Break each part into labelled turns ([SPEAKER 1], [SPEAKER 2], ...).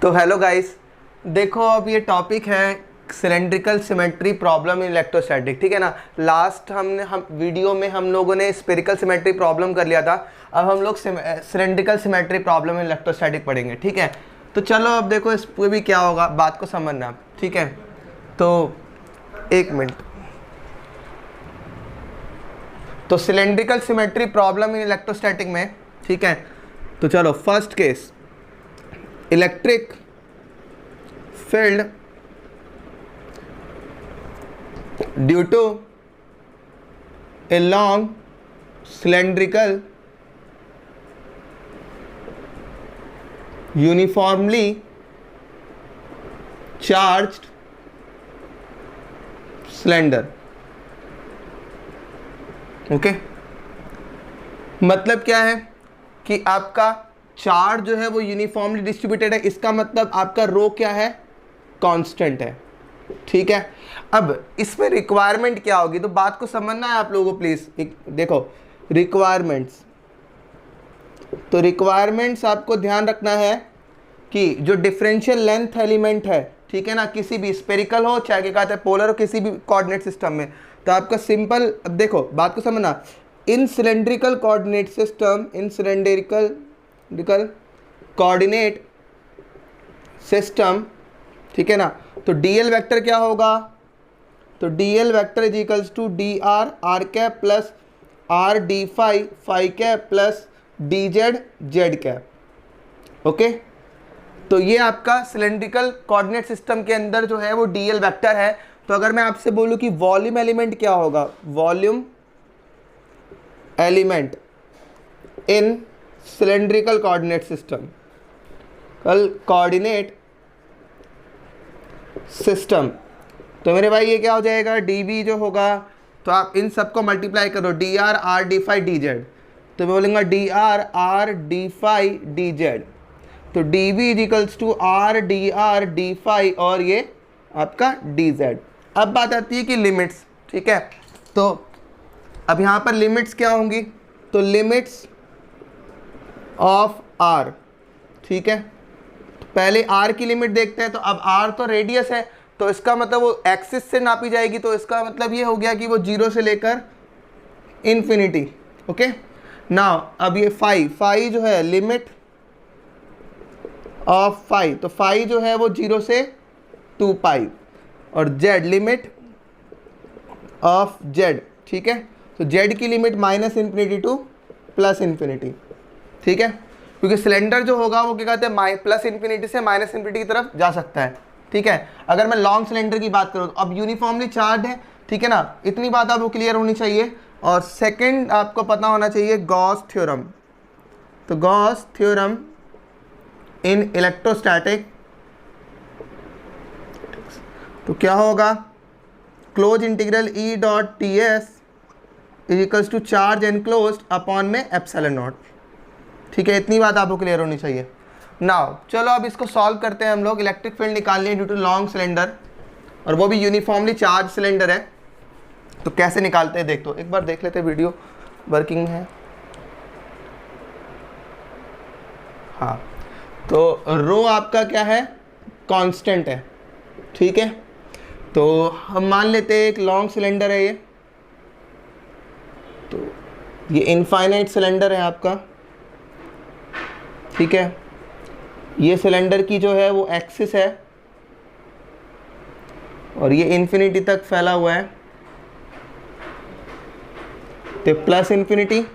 [SPEAKER 1] तो hello guys, देखो अब ये टॉपिक है cylindrical symmetry problem in electrostatic, ठीक है ना। लास्ट हम वीडियो में हम लोगों ने स्फेरिकल सिमेट्री प्रॉब्लम कर लिया था। अब हम लोग cylindrical symmetry problem in electrostatic पढ़ेंगे, ठीक है। तो चलो अब देखो इस पे भी क्या होगा, बात को समझना, ठीक है। तो एक मिनट, तो cylindrical symmetry problem in electrostatic में, ठीक है। तो चलो first case, electric field due to a long cylindrical uniformly charged cylinder। Okay, मतलब क्या है कि आपका चार्ज जो है वो यूनिफॉर्मली डिस्ट्रीब्यूटेड है। इसका मतलब आपका रो क्या है, कांस्टेंट है, ठीक है। अब इसमें रिक्वायरमेंट क्या होगी, तो बात को समझना है आप लोगों को प्लीज। देखो रिक्वायरमेंट्स, तो रिक्वायरमेंट्स आपको ध्यान रखना है कि जो डिफरेंशियल लेंथ एलिमेंट है, ठीक है ना, किसी भी स्पेरिकल हो चाहे क्या कहते हैं पोलर हो, किसी भी कोऑर्डिनेट सिस्टम में, तो आपका सिंपल, अब देखो बात को समझना, in cylindrical coordinate system, in cylindrical coordinate system, ठीक है ना। तो डीएल वेक्टर क्या होगा, तो dl vector is equals to d are r cap plus r D phi cap plus d z z cap. Okay, तो ये आपका सिलेंड्रिकल कोऑर्डिनेट सिस्टम के अंदर जो है वो डीएल वेक्टर है। तो अगर मैं आपसे बोलूं कि वॉल्यूम एलिमेंट क्या होगा, volume element in cylindrical coordinate system, कल कोऑर्डिनेट सिस्टम, तो मेरे भाई ये क्या हो जाएगा, डीवी जो होगा, तो आप इन सबको मल्टीप्लाई करो, D are R D phi D Z, तो मैं बोलूँगा D R D phi D Z, तो D V is equals to R D phi और ये आपका डी जेड। अब बात आती है कि लिमिट्स, ठीक है। तो अब यहाँ पर लिमिट्स क्या होंगी, तो लिमिट्स ऑफ आर, ठीक है। तो पहले आर की लिमिट देखते हैं। तो अब आर तो रेडियस है, तो इसका मतलब वो एक्सिस से नापी जाएगी, तो इसका मतलब ये हो गया कि वो 0 से लेकर इन्फिनिटी। ओके, नाउ अब ये फाई जो है लिमिट ऑफ फाई, तो फाई जो है वो 0 से 2 पाई, और जेड लिमिट ऑफ जेड, ठीक है। तो जेड की limit minus infinity two plus infinity, ठीक है, क्योंकि सिलेंडर जो होगा वो क्या कहते हैं प्लस इन्फिनिटी से माइनस इन्फिनिटी की तरफ जा सकता है, ठीक है। अगर मैं लॉन्ग सिलेंडर की बात करूँ तो अब यूनिफॉर्मली चार्ज है, ठीक है ना, इतनी बात आपको क्लियर होनी चाहिए। और सेकंड आपको पता होना चाहिए गॉस थ्योरम, तो गॉस थ्योरम इन इलेक्ट्रोस्टैटिक, तो क्या होगा, close integral E dot t s is equals to charge enclosed upon में एप्सिलॉन नॉट, ठीक है। इतनी बात आपको क्लियर होनी चाहिए। नाउ चलो अब इसको सॉल्व करते हैं हम लोग। इलेक्ट्रिक फील्ड निकालनी है ड्यू टू लॉन्ग सिलेंडर, और वो भी यूनिफॉर्मली चार्ज सिलेंडर है। तो कैसे निकालते हैं देख, तो एक बार देख लेते हैं, वीडियो वर्किंग है, हाँ। तो रो आपका क्या है, कांस्टेंट है, ठीक है। तो हम मान लेते हैं एक लॉन्ग सिलेंडर है ये, तो ये इनफाइनाइट सिलेंडर है आपका, ठीक है। ये सिलेंडर की जो है वो एक्सिस है, और ये इन्फिनिटी तक फैला हुआ है, तो प्लस इन्फिनिटी,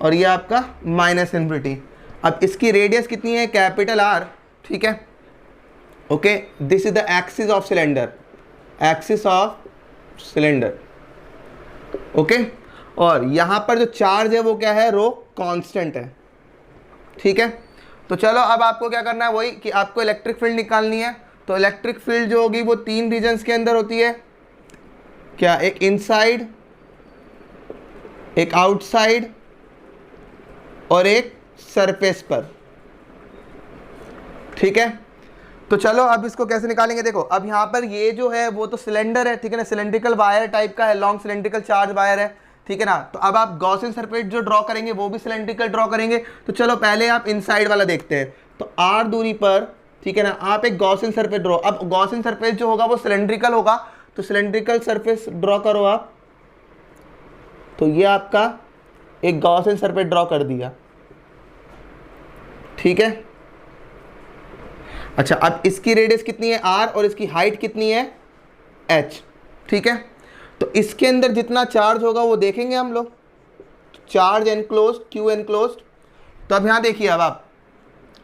[SPEAKER 1] और ये आपका माइनस इन्फिनिटी। अब इसकी रेडियस कितनी है, कैपिटल आर, ठीक है। Okay, this is the axis of cylinder, axis of cylinder, okay. और यहाँ पर जो चार्ज है वो क्या है, रो कांस्टेंट है, ठीक है। तो चलो अब आपको क्या करना है, वही कि आपको इलेक्ट्रिक फील्ड निकालनी है। तो इलेक्ट्रिक फील्ड जो होगी वो 3 रीजन्स के अंदर होती है, क्या, एक इनसाइड, एक आउटसाइड और एक सरफेस पर, ठीक है। तो चलो अब इसको कैसे निकालेंगे, देखो अब यहाँ पर ये जो है वो तो सिलेंडर है, ठीक है ना, सिलेंड्रिकल वायर टाइप का है, लॉन्ग सिलेंड्रिकल चार्ज वायर है, ठीक है ना। तो अब आप गॉसियन सरफेस जो ड्रॉ करेंगे वो भी सिलेंड्रिकल ड्रॉ करेंगे। तो चलो पहले आप इनसाइड वाला देखते हैं। तो आर दूरी पर ठीक है ना। आप एक गॉसियन सरफेस ड्रॉ, अब गॉसियन सरफेस जो होगा वो सिलेंड्रिकल होगा, तो सिलेंड्रिकल सरफेस ड्रॉ करो आप। तो ये आपका एक गॉसियन सरफेस ड्रॉ कर दिया, ठीक है। अच्छा, अब इसकी रेडियस कितनी है r और इसकी हाइट कितनी है h, ठीक है। तो इसके अंदर जितना चार्ज होगा वो देखेंगे हम लोग, चार्ज एनक्लोज्ड, क्यू एनक्लोज्ड। तो अब यहाँ देखिए, अब आप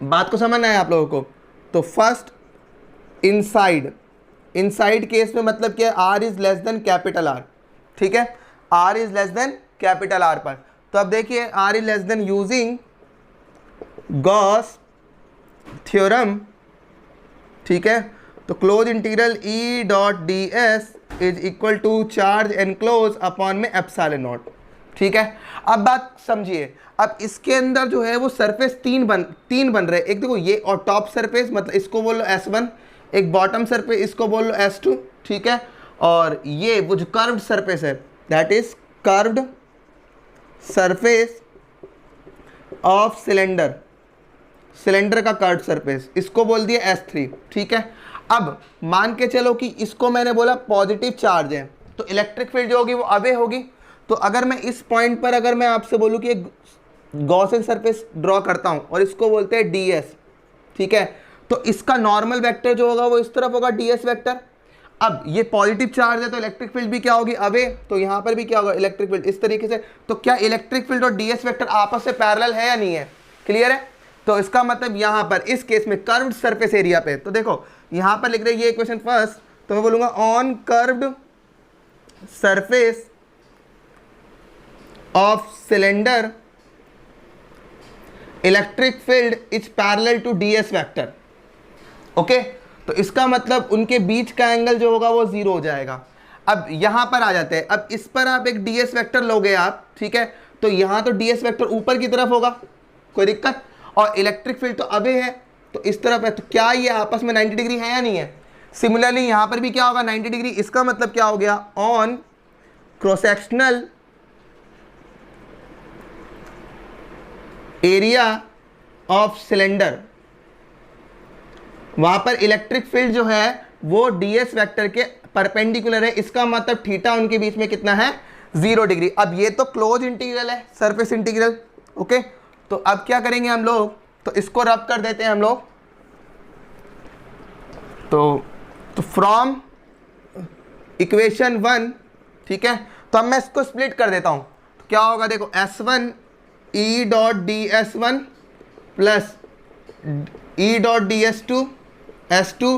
[SPEAKER 1] बात को समझना है आप लोगों को। तो फर्स्ट इनसाइड, इनसाइड केस में मतलब क्या है, r is less than capital R, ठीक है, r is less than capital R पर। तो अब देखिए r is less than using Gauss theorem, ठीक है। तो close integral E dot d s is equal to charge enclose upon में एप्सिलॉन नॉट, ठीक है। अब बात समझिए, अब इसके अंदर जो है वो सरफेस तीन बन रहे। एक देखो ये, और टॉप सरफेस मतलब इसको बोल लो S1, एक बॉटम सरफेस इसको बोल लो S2, ठीक है। और ये वो जो कर्व्ड सरफेस है that is curved surface of cylinder, cylinder का कर्व्ड सरफेस, इसको बोल दिया S3, ठीक है। अब मान के चलो कि इसको मैंने बोला पॉजिटिव चार्ज है, तो इलेक्ट्रिक फील्ड जो होगी वो अवे होगी। तो अगर मैं इस पॉइंट पर अगर मैं आपसे बोलूँ कि एक गॉसियन सरफेस ड्रॉ करता हूँ और इसको बोलते हैं ds, ठीक है, तो इसका नॉर्मल वेक्टर जो होगा वो इस तरफ होगा ds वेक्टर। अब ये पॉजिटिव चार्ज है तो इलेक्ट्रिक फील्ड भी क्या होगी अवे, तो यहाँ पर भी क्या होगा इलेक्ट्रिक फील्ड इस तरीके से। तो क्या इलेक्ट्रिक फील्ड और ds वेक्टर आपस से पैरेलल है या नहीं है, क्लियर है। तो इसका मतलब यहाँ पर इस केस में कर्व्ड सरफेस एरिया पे, तो देखो यहाँ पर लिख रहे ये इक्वेशन फर्स्ट, तो मैं बोलूँगा on curved surface of cylinder electric field is parallel to ds vector, okay. तो इसका मतलब उनके बीच का एंगल जो होगा वो 0 हो जाएगा। अब यहाँ पर आ जाते हैं, अब इस पर आप एक ds वेक्टर लोगे आप, ठीक है, तो यहाँ तो ds वेक्टर ऊपर की तरफ होगा, कोई दिक्कत, और इलेक्ट्रिक फील्ड तो अबे है तो इस तरफ है, तो क्या ये आपस में 90 डिग्री है या नहीं है। सिमिलरली यहाँ पर भी क्या होगा 90 डिग्री। इसका मतलब क्या हो गया, on cross sectional area of cylinder, वहां पर इलेक्ट्रिक फील्ड जो है वो ds वेक्टर के परपेंडिकुलर है। इसका मतलब थीटा उनके बीच में कितना है 0 डिग्री। अब ये तो क्लोज इंटीग्रल है, सरफेस इंटीग्रल, ओके। तो अब क्या करेंगे हम लोग, तो इसको रब कर देते हैं हम लोग। तो फ्रॉम इक्वेशन 1, ठीक है, तो अब मैं इसको स्प्लिट कर देता हूं। तो क्या होगा देखो, S1 E dot ds1 plus E dot ds2 S2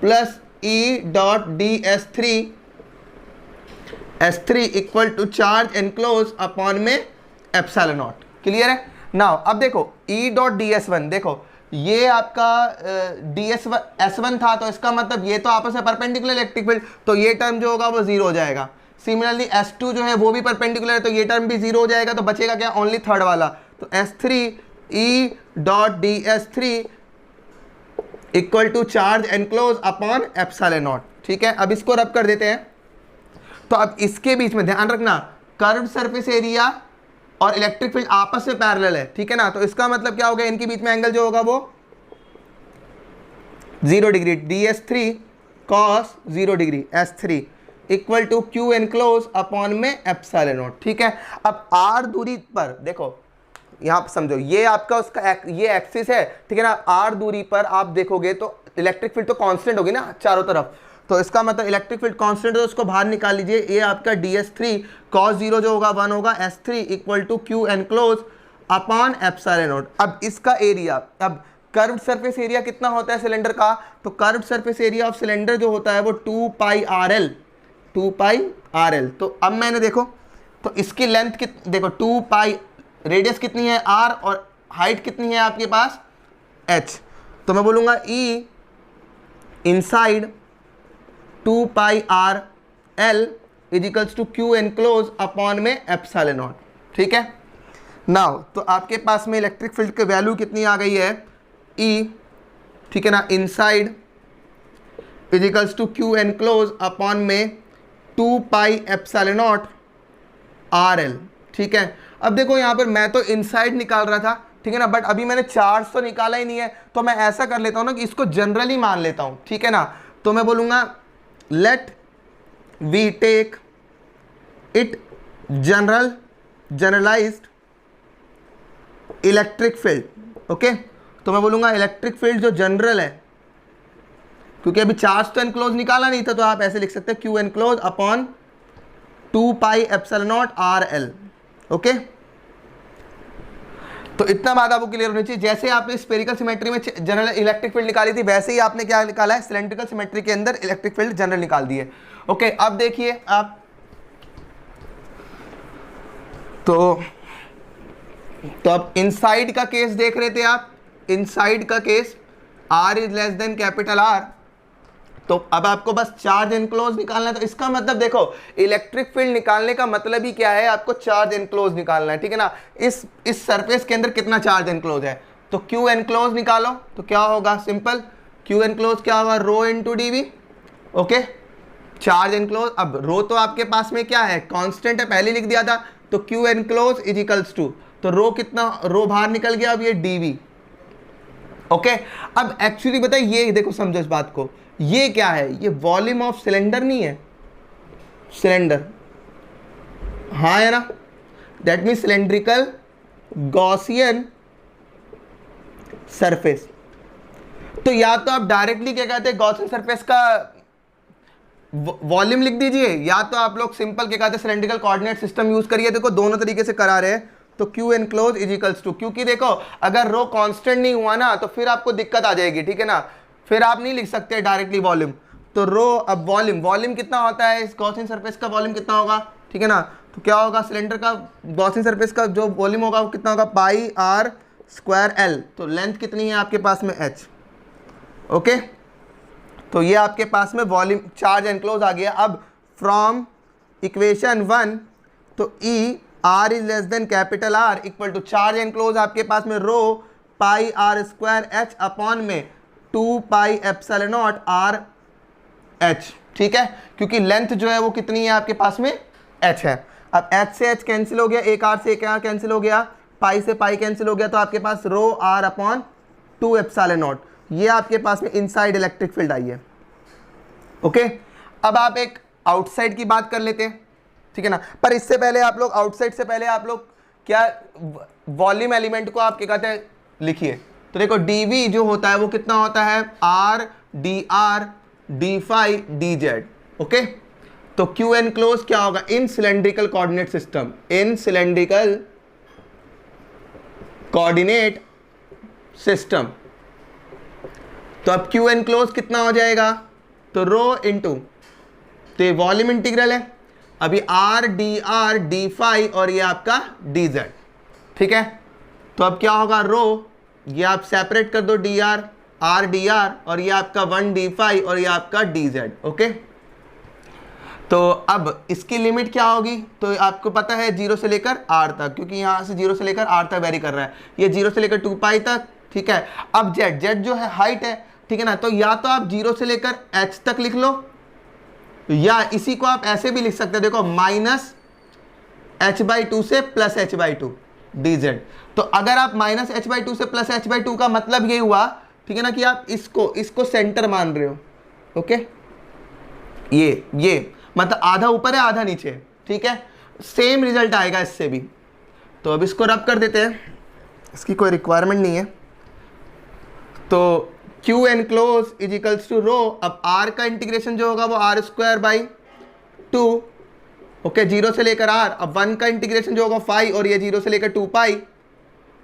[SPEAKER 1] plus E dot ds3 S3 equal to charge enclose upon में एप्सिलॉन नॉट, क्लियर है। नाउ अब देखो E डॉट ds1, देखो ये आपका S1 था, तो इसका मतलब ये तो आपस में परपेंडिकुलर इलेक्ट्रिक फील्ड, तो ये टर्म जो होगा वो 0 हो जाएगा। सिमिलरली S2 जो है वो भी परपेंडिकुलर है, तो ये टर्म भी 0 हो जाएगा, तो बचेगा क्या ओनली थर्ड वाला। तो S3 E dot ds3 equal to charge enclose upon epsilon naught, ठीक है। अब इसको रब कर देते हैं। तो अब इसके बीच में ध्यान रखना, कर्व्ड सरफेस एरिया और इलेक्ट्रिक फील्ड आपस में पैरेलल है, ठीक है ना। तो इसका मतलब क्या हो गया, इनके बीच में एंगल जो होगा वो 0 degree, ds3 cos 0 degree S3 equal to Q enclose upon में एप्सिलॉन नॉट, ठीक है। अब R दूरी पर देखो, यहाँ पर समझो ये आपका उसका ये एक्सिस है, ठीक है ना। R दूरी पर आप देखोगे तो इलेक्ट्रिक फील्ड तो कांस्टेंट होगी ना चारों तरफ, तो इसका मतलब इलेक्ट्रिक फील्ड कांस्टेंट है, तो उसको बाहर निकाल लीजिए। ये आपका ds3 cos 0 जो होगा 1 होगा, S3 equal to Q enclose upon epsilon naught. अब इसका एरिया, अब कर्व्ड सरफेस एरिया कितना होता है सिलेंडर का, तो curved surface area of cylinder जो होता है वो 2 पाई RL। तो अब मैंने देखो, तो इसकी लेंथ देखो 2 पाई, रेडियस कितनी है R और हाइट कितनी है आपके पास H, तो मैं बोलूँगा E inside 2 pi RL is equals to Q enclose upon में एप्सिलॉन नॉट, ठीक है। नाउ तो आपके पास में इलेक्ट्रिक फील्ड की वैल्यू कितनी आ गई है E, ठीक है ना, inside is equals to Q enclose upon में 2 पाई एप्सिलॉन नॉट RL, ठीक है। अब देखो यहाँ पर मैं तो इनसाइड निकाल रहा था, ठीक है ना, बट अभी मैंने चार्ज तो निकाला ही नहीं है, तो मैं ऐसा कर लेता हूँ ना कि इसको जनरली मान लेता हूँ, ठीक है ना। तो मैं बोलूँगा let we take it generalized electric field, okay. तो मैं बोलूँगा इलेक्ट्रिक फील्ड जो जनरल है, क्योंकि अभी चार्ज तो एनक्लोज निकाला नहीं था, तो आप ऐसे लिख सकते हैं Q enclose upon 2 pi epsilon naught R L, okay. तो इतना बात आपको क्लियर होनी चाहिए। जैसे आपने स्फेरिकल सिमेट्री में जनरल इलेक्ट्रिक फील्ड निकाली थी, वैसे ही आपने क्या निकाला है, सिलेंड्रिकल सिमेट्री के अंदर इलेक्ट्रिक फील्ड जनरल निकाल दी है, ओके। अब देखिए आप, तो अब इनसाइड का केस देख रहे थे आप, इनसाइड का case R is less than capital R, तो अब आपको बस चार्ज एनक्लोज निकालना है। तो इसका मतलब देखो, इलेक्ट्रिक फील्ड निकालने का मतलब ही क्या है, आपको चार्ज एनक्लोज निकालना है, ठीक है ना। इस सरफेस के अंदर कितना चार्ज एनक्लोज है, तो क्यू एनक्लोज निकालो, तो क्या होगा, सिंपल क्यू एनक्लोज क्या होगा, rho into dv, okay. Charge enclose, अब रो तो आपके पास में क्या है, कांस्टेंट है, पहले लिख दिया था, तो Q enclose is equals to, तो रो कितना, रो बाहर निकल गया, अब ये dv, ओके। अब एक्चुअली बताइए, ये देखो समझो इस बात को, ये क्या है, ये वॉल्यूम ऑफ सिलेंडर नहीं है, सिलेंडर, हाँ है ना, that mean cylindrical Gaussian surface. तो या तो आप डायरेक्टली क्या कहते हैं, गॉसियन सरफेस का वॉल्यूम लिख दीजिए, या तो आप लोग सिंपल क्या कहते हैं, सिलेंड्रिकल कोऑर्डिनेट सिस्टम यूज करिए। देखो दोनों तरीके से करा रहे हैं, तो Q enclose is equals to, क्योंकि देखो अगर रो कांस्टेंट नहीं हुआ ना, तो फिर आपको दिक्कत आ जाएगी, ठीक है ना, फिर आप नहीं लिख सकते डायरेक्टली वॉल्यूम। तो रो, अब वॉल्यूम कितना होता है, इस गॉसियन सरफेस का वॉल्यूम कितना होगा, ठीक है ना। तो क्या होगा, सिलेंडर का गॉसियन सरफेस का जो वॉल्यूम होगा वो कितना होगा, पाई आर स्क्वायर एल। तो लेंथ कितनी है आपके पास में, h, ओके। तो ये आपके पास में वॉल्यूम, चार्ज एनक्लोज आ गया। अब फ्रॉम इक्वेशन 1, तो E r is less than capital r equal to charge enclose आपके पास में rho pi r square h upon में 2 pi epsilon naught r h, ठीक है, क्योंकि लेंथ जो है वो कितनी है आपके पास में, h है। अब h से h कैंसिल हो गया, एक r से एक r कैंसिल हो गया, पाई से पाई कैंसिल हो गया, तो आपके पास रो r अपॉन 2 एप्सिलॉन नॉट, ये आपके पास में इनसाइड इलेक्ट्रिक फील्ड आई है, ओके। अब आप एक आउटसाइड की बात कर लेते हैं, ठीक है ना, पर इससे पहले आप लोग, आउटसाइड से पहले आप लोग क्या, वॉल्यूम एलिमेंट को आप क्या कहते हैं, लिखिए। तो देखो dv जो होता है वो कितना होता है, r dr d phi dz, okay. तो क्यू एनक्लोज क्या होगा, इन cylindrical coordinate system, in cylindrical coordinate system. तो अब क्यू एनक्लोज कितना हो जाएगा, तो रो इंटू, तो ये वॉल्यूम इंटीग्रल है, अभी r dr d phi और ये आपका dz, ठीक है। तो अब क्या होगा, रो, ये आप सेपरेट कर दो, dr r dr और ये आपका 1 d phi और ये आपका dz, ओके। तो अब इसकी लिमिट क्या होगी, तो आपको पता है 0 से लेकर r तक, क्योंकि यहाँ से 0 से लेकर r तक वेरी कर रहा है, ये 0 से लेकर 2 पाई तक, ठीक है। अब z जो है हाइट है, ठीक है ना, तो या तो आप 0 से लेकर h तक लिख लो, या इसी को आप ऐसे भी लिख सकते हैं, देखो माइनस h/2 से प्लस h/2 dz। तो अगर आप माइनस h/2 से प्लस h/2 का मतलब ये हुआ, ठीक है ना, कि आप इसको सेंटर मान रहे हो, ओके। ये मतलब आधा ऊपर है आधा नीचे, ठीक है, सेम रिजल्ट आएगा इससे भी। तो अब इसको रब कर देते हैं, इसकी कोई रिक्वायरमेंट नहीं है। तो Q enclose is equals to rho, अब r का इंटीग्रेशन जो होगा वो r स्क्वायर बाई 2, ओके, 0 से लेकर r। अब 1 का इंटीग्रेशन जो होगा 5 और ये 0 से लेकर 2 पाई,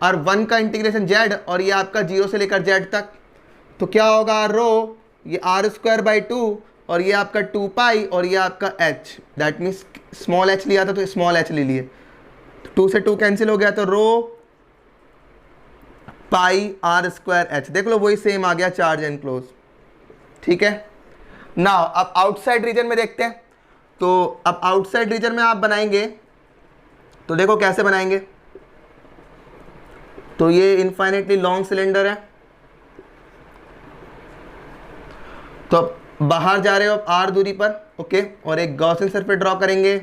[SPEAKER 1] और 1 का इंटीग्रेशन z और ये आपका 0 से लेकर z तक। तो क्या होगा, रो, ये r स्क्वायर बाई 2 और ये आपका 2 पाई और ये आपका h, that means small h लिया था तो स्मॉल h ले लिए, 2 से 2 कैंसिल हो गया, तो रो पाई आर स्क्वायर एच, देख लो वही सेम आ गया चार्ज एनक्लोज, ठीक है। नाउ अब आउटसाइड रीजन में देखते हैं। तो अब आउटसाइड रीजन में आप बनाएंगे, तो देखो कैसे बनाएंगे। तो ये इनफाइनेटली लॉन्ग सिलेंडर है, तो बाहर जा रहे हो आप आर दूरी पर, ओके, और एक गॉसियन सरफेस ड्रॉ करेंगे।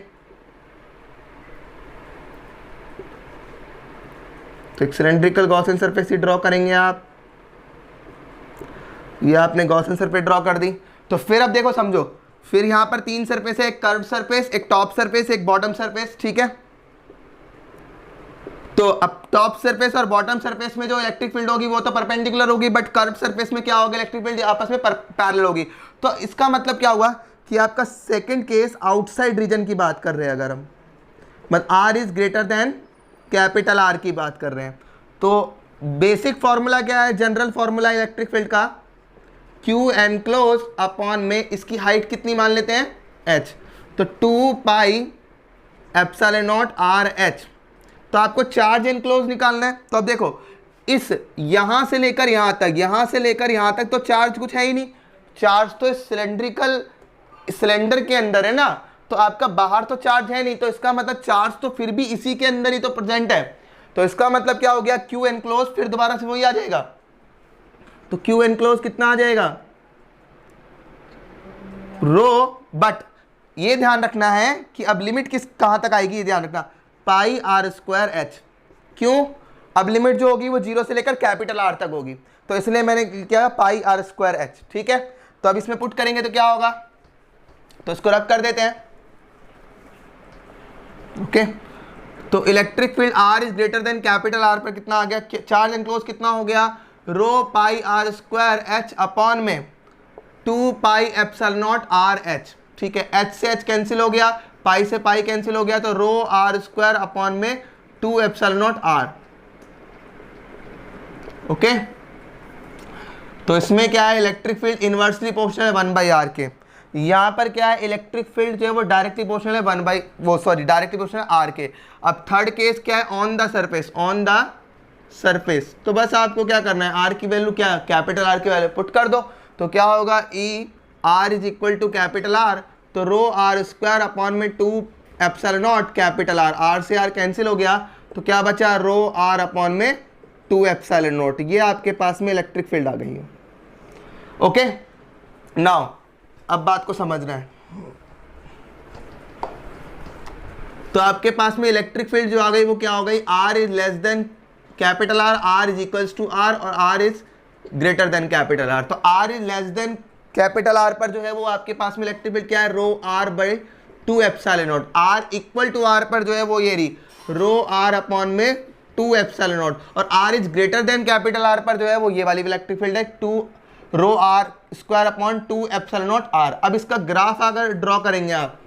[SPEAKER 1] तो एक सिलेंड्रिकल गॉसियन सरफेस ही ड्रॉ करेंगे आप। ये आपने गॉसियन सरफेस ड्रॉ कर दी। तो फिर अब देखो समझो, फिर यहाँ पर 3 सरफेस है, एक कर्व सरफेस, एक टॉप सरफेस, एक बॉटम सरफेस, ठीक है। तो अब टॉप सरफेस और बॉटम सरफेस में जो इलेक्ट्रिक फील्ड होगी वो तो परपेंडिकुलर होगी, बट कर्व सरफेस में क्या होगा, इलेक्ट्रिक फील्ड आपस में पैरेलल होगी। तो इसका मतलब क्या हुआ कि आपका सेकंड केस आउटसाइड रीजन की बात कर रहे हैं, अगर हम मतलब r is greater than capital r की बात कर रहे हैं, तो बेसिक फॉर्मूला क्या है, जनरल फॉर्मूला इलेक्ट्रिक फील्ड का, क्यू एनक्लोज अपॉन में इसकी हाइट कितनी मान लेते हैं, एच, तो 2 pi epsilon naught r H. तो आपको चार्ज एनक्लोज निकालना है। तो अब देखो, इस यहां से लेकर यहां तक, यहां से लेकर यहां तक तो चार्ज कुछ है ही नहीं, चार्ज तो इस सिलेंडर के अंदर है ना, तो आपका बाहर तो चार्ज है नहीं, तो इसका मतलब चार्ज तो फिर भी इसी के अंदर ही तो प्रेजेंट है। तो इसका मतलब क्या हो गया, क्यू एनक्लोज फिर दोबारा से वही आ जाएगा। तो क्यू एनक्लोज कितना आ जाएगा, रो, बट ये ध्यान रखना है कि अब लिमिट कहां तक आएगी, ये ध्यान रखना, पाई आर स्क्वायर एच। क्यों, अब लिमिट जो होगी वो 0 से लेकर कैपिटल आर तक होगी, तो इसलिए मैंने क्या, पाई आर स्क्वायर एच, ठीक है। तो अब इसमें पुट करेंगे तो क्या होगा, तो इसको रब कर देते हैं, ओके। तो electric field r is greater than capital are पर कितना आ गया, चार्ज एनक्लोज कितना हो गया, rho pi r square h upon में 2 pi epsilon naught r h, ठीक है। एच से एच कैंसिल हो गया, पाई से पाई कैंसिल हो गया, तो रो आर स्क्वायर अपॉन में 2 एप्सिलॉन नॉट आर, ओके। तो इसमें क्या है, इलेक्ट्रिक फील्ड इनवर्सली प्रोपोर्शनल है 1/r के। यहाँ पर क्या है, इलेक्ट्रिक फील्ड जो है वो डायरेक्टली प्रोपोर्शनल है डायरेक्टली प्रोपोर्शनल आर के। अब थर्ड केस क्या है, ऑन द सरफेस, तो बस आपको क्या करना है, आर की वैल्यू क्या, कैपिटल आर की वैल्यू पुट कर दो, तो क्या होगा, E r is equal to capital are, तो रो आर स्क्वायर अपॉन में 2 epsilon naught capital are, r से आर कैंसिल हो गया, तो क्या बचा, रो आर अपॉन में 2 एप्सिलॉन नॉट। ये आपके पास में इलेक्ट्रिक फील्ड आ गई है, ओके। नाउ अब बात को समझना है, तो आपके पास में इलेक्ट्रिक फील्ड जो आ गई वो क्या हो गई, R is less than capital are, R is equals to R, और are is greater than capital are. तो R is less than capital are पर जो है वो आपके पास में इलेक्ट्रिक फील्ड क्या है, rho R by 2 epsilon naught. R equal to are पर जो है वो ये रही, रो आर अपॉन में 2 एप्सिलॉन नॉट, और are is greater than capital are पर जो है वो ये वाली इलेक्ट्रिक फील्ड है, 2 rho are square upon 2 epsilon naught R. अब इसका ग्राफ अगर ड्रॉ करेंगे आप,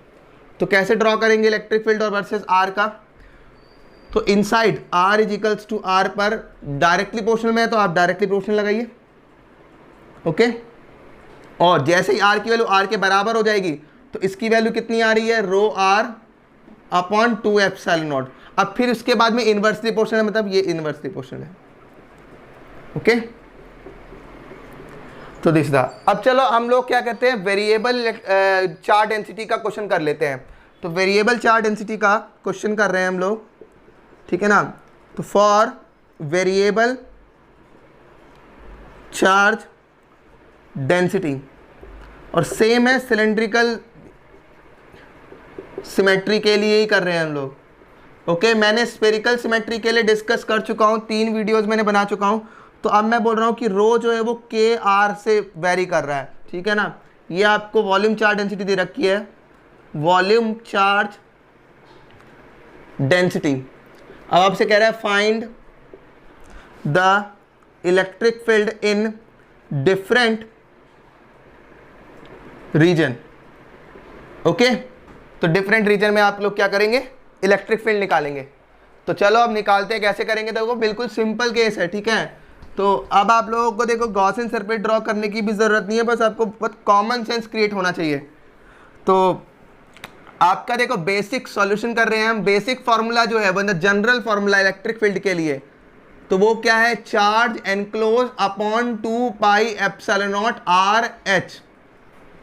[SPEAKER 1] तो कैसे ड्रॉ करेंगे इलेक्ट्रिक फील्ड और वर्सेस आर का, तो inside r is equals to are पर डायरेक्टली प्रोपोर्शनल में है, तो आप डायरेक्टली प्रोपोर्शनल लगाइए, ओके। और जैसे ही आर की वैल्यू आर के बराबर हो जाएगी, तो इसकी वैल्यू कितनी आ रही है, rho are upon 2 epsilon naught. अब फिर उसके बाद में इनवर्सली प्रोपोर्शनल है, मतलब ये इनवर्सली प्रोपोर्शनल है, ओके। तो दिस दा, अब चलो हम लोग क्या करते हैं, वेरिएबल चार्ज डेंसिटी का क्वेश्चन कर लेते हैं। तो वेरिएबल चार्ज डेंसिटी का क्वेश्चन कर रहे हैं हम लोग, ठीक है ना। तो फॉर वेरिएबल चार्ज डेंसिटी, और सेम है सिलेंड्रिकल सिमेट्री के लिए ही कर रहे हैं हम लोग, ओके। मैंने स्फेरिकल सिमेट्री के लिए डिस्कस कर चुका हूँ, 3 वीडियोस मैंने बना चुका हूँ। तो अब मैं बोल रहा हूँ कि रो जो है वो के आर से वेरी कर रहा है, ठीक है ना। ये आपको वॉल्यूम चार्ज डेंसिटी दे रखी है, वॉल्यूम चार्ज डेंसिटी। अब आपसे कह रहा है find the electric field in different region, okay. तो डिफरेंट रीजन में आप लोग क्या करेंगे, इलेक्ट्रिक फील्ड निकालेंगे। तो चलो अब निकालते हैं, कैसे करेंगे, तो वो बिल्कुल सिंपल केस है, ठीक है। तो अब आप लोगों को देखो गॉसियन सरफेस ड्रॉ करने की भी ज़रूरत नहीं है, बस आपको बहुत कॉमन सेंस क्रिएट होना चाहिए। तो आपका देखो बेसिक सॉल्यूशन कर रहे हैं हम, बेसिक फार्मूला जो है मतलब जनरल फार्मूला इलेक्ट्रिक फील्ड के लिए, तो वो क्या है, charge enclose upon 2 pi epsilon naught r H,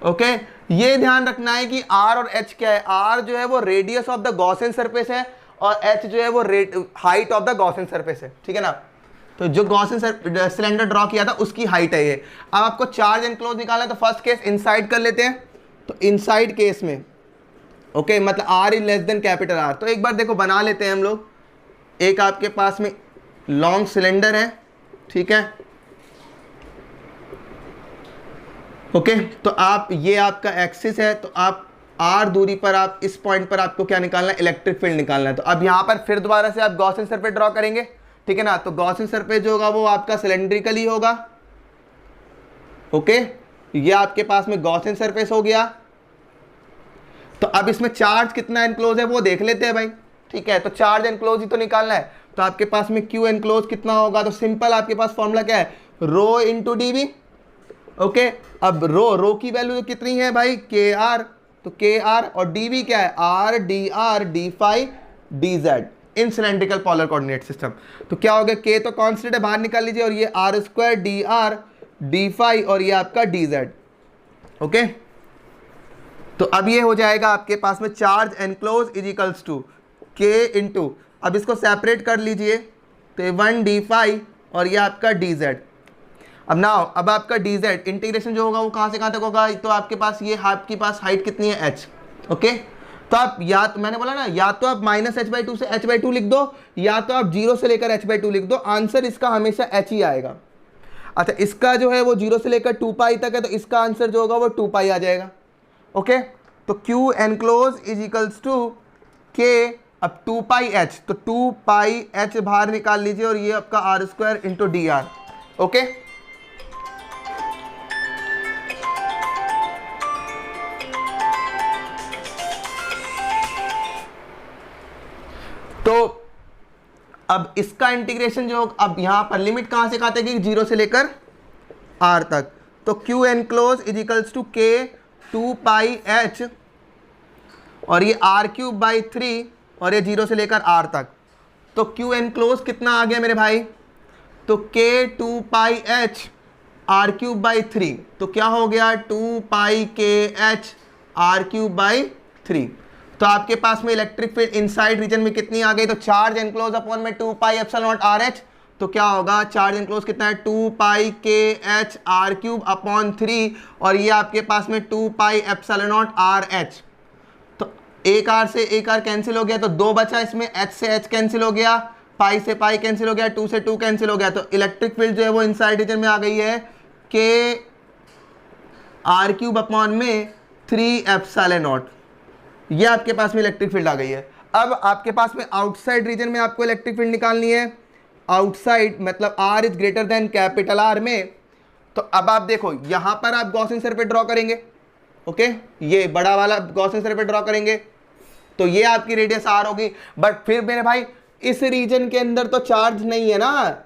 [SPEAKER 1] okay. ये ध्यान रखना है कि आर और एच क्या है, आर जो है वो radius of the Gaussian surface है, और एच जो है वो height of the Gaussian surface है, ठीक है ना। तो जो गॉसियन सिलेंडर ड्रॉ किया था उसकी हाइट है ये। अब आपको चार्ज एनक्लोज निकालना है, तो फर्स्ट केस इनसाइड कर लेते हैं। तो इनसाइड केस में ओके मतलब r is less than capital are. तो एक बार देखो बना लेते हैं हम लोग। एक आपके पास में लॉन्ग सिलेंडर है, ठीक है। ओके, तो आप ये आपका एक्सिस है, तो आप r दूरी पर आप इस पॉइंट पर आपको क्या निकालना है, इलेक्ट्रिक फील्ड निकालना है। तो अब यहाँ पर फिर दोबारा से आप गॉसियन सरफेस ड्रॉ करेंगे, ठीक है ना। तो गॉसियन सरफेस जो होगा वो आपका सिलेंड्रिकल ही होगा। ओके, ये आपके पास में गॉसियन सरफेस हो गया। तो अब इसमें चार्ज कितना एनक्लोज है वो देख लेते हैं भाई, ठीक है। तो चार्ज एनक्लोज ही तो निकालना है। तो आपके पास में क्यू एनक्लोज कितना होगा, तो सिंपल आपके पास फॉर्मूला क्या है, rho into D we. Okay, अब रो की वैल्यू कितनी है भाई, के आर, तो के आर, और डी वी क्या है, R D phi D Z in cylindrical polar coordinate system. तो क्या हो गया, के तो कांस्टेंट है, बाहर निकाल लीजिए, और ये r square d R D phi और ये आपका डी जेड। ओके, तो अब ये हो जाएगा आपके पास में charge enclose is equals to k into, अब इसको सेपरेट कर लीजिए, तो 1 डी फाई और ये आपका डी जेड। अब नाउ अब आपका डी जेड इंटीग्रेशन जो होगा वो कहाँ से कहाँ तक होगा, तो आपके पास ये आपके पास हाइट कितनी है, h। ओके, तो आप या तो मैंने बोला ना, या तो आप -h/2 से h/2 लिख दो, या तो आप 0 से लेकर h/2 लिख दो, आंसर इसका हमेशा h ही आएगा। अच्छा, इसका जो है वो 0 से लेकर 2 पाई तक है, तो इसका आंसर जो होगा वो 2 पाई आ जाएगा। ओके, तो Q enclose is equals to K, अब 2 पाई h, तो 2 पाई h बाहर निकाल लीजिए, और ये आपका r square into d r. Okay, तो अब इसका इंटीग्रेशन जो, अब यहां पर लिमिट कहां से कहां तक है, 0 से लेकर r तक। तो Q enclose is equals to K 2 pi h, और ये r³/3, और ये 0 से लेकर r तक। तो Q एनक्लोज कितना आ गया मेरे भाई, तो K 2 पाई h r³/3, तो क्या हो गया 2 पाई K h r³/3। तो आपके पास में इलेक्ट्रिक फील्ड इनसाइड रीजन में कितनी आ गई, तो चार्ज एनक्लोज अपॉन में 2 pi epsilon naught r H. तो क्या होगा, चार्ज एनक्लोज कितना है, 2 पाई के एच r³/3, और ये आपके पास में 2 pi epsilon naught r H. तो एक आर से एक आर कैंसिल हो गया, तो 2 बचा इसमें, h से h कैंसिल हो गया, पाई से पाई कैंसिल हो गया, 2 से 2 कैंसिल हो गया। तो इलेक्ट्रिक फील्ड जो है वो इनसाइड रीजन में आ गई है के r³ में 3 एप्सिलॉन नॉट। ये आपके पास में इलेक्ट्रिक फील्ड आ गई है। अब आपके पास में आउटसाइड रीजन में आपको इलेक्ट्रिक फील्ड निकालनी है, आउटसाइड मतलब r is greater than capital R में। तो अब आप देखो, यहां पर आप गॉसियन सरफेस ड्रॉ करेंगे। ओके, ये बड़ा वाला गॉसियन सरफेस ड्रॉ करेंगे, तो ये आपकी रेडियस r होगी। बट फिर मेरे भाई इस रीजन के अंदर तो चार्ज नहीं है ना,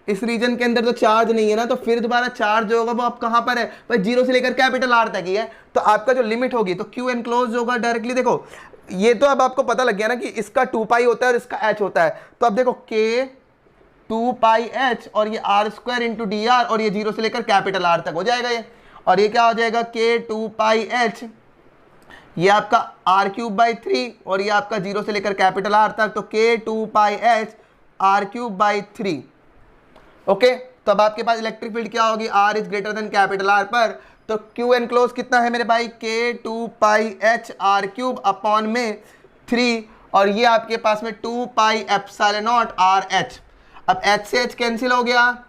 [SPEAKER 1] इस रीजन के अंदर तो चार्ज नहीं है ना, तो फिर दोबारा चार्ज जो होगा वो आप कहां पर है भाई, 0 से लेकर कैपिटल R तक ही है। तो आपका जो लिमिट होगी, तो Q एनक्लोज होगा डायरेक्टली, देखो ये तो अब आपको पता लग गया ना कि इसका 2 पाई होता है और इसका h होता है। तो अब देखो K 2 पाई h, और ये r² इंटू डी आर, और ये 0 से लेकर कैपिटल R तक हो जाएगा ये, और ये क्या हो जाएगा, K 2 पाई h, ये आपका r³/3, और ये आपका 0 से लेकर कैपिटल R तक, तो K 2 pi h r³/3। Okay, तो अब आपके पास इलेक्ट्रिक फील्ड क्या होगी, r is greater than capital R पर। तो Q एनक्लोज कितना है मेरे भाई, K 2 पाई h r³/3, और ये आपके पास में 2 pi epsilon naught r H. अब h से h कैंसिल हो गया,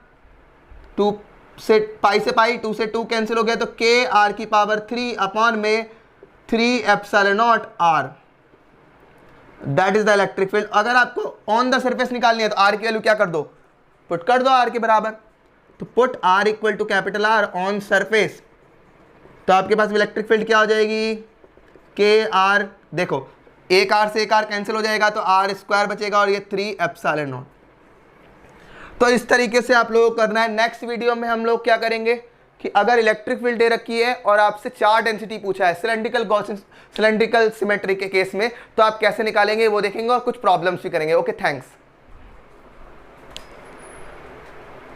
[SPEAKER 1] 2 से पाई से पाई, 2 से 2 कैंसिल हो गया, तो K r³ 3 epsilon not r, that is the electric field. अगर आपको ऑन द सरफेस निकालनी है तो r की वैल्यू क्या कर दो, पुट कर दो r के बराबर। तो put r equal to capital R on surface, तो आपके पास इलेक्ट्रिक फील्ड क्या हो जाएगी, के आर, देखो एक r से एक r कैंसिल हो जाएगा, तो r² बचेगा, और ये 3 एप्सिलॉन नॉट। तो इस तरीके से आप लोगों को करना है। नेक्स्ट वीडियो में हम लोग क्या करेंगे कि अगर इलेक्ट्रिक फील्ड दे रखी है और आपसे चार्ज डेंसिटी पूछा है सिलेंड्रिकल गॉसियन सिलेंड्रिकल सिमेट्री के केस में, तो आप कैसे निकालेंगे वो देखेंगे, और कुछ प्रॉब्लम्स भी करेंगे। Okay, thanks.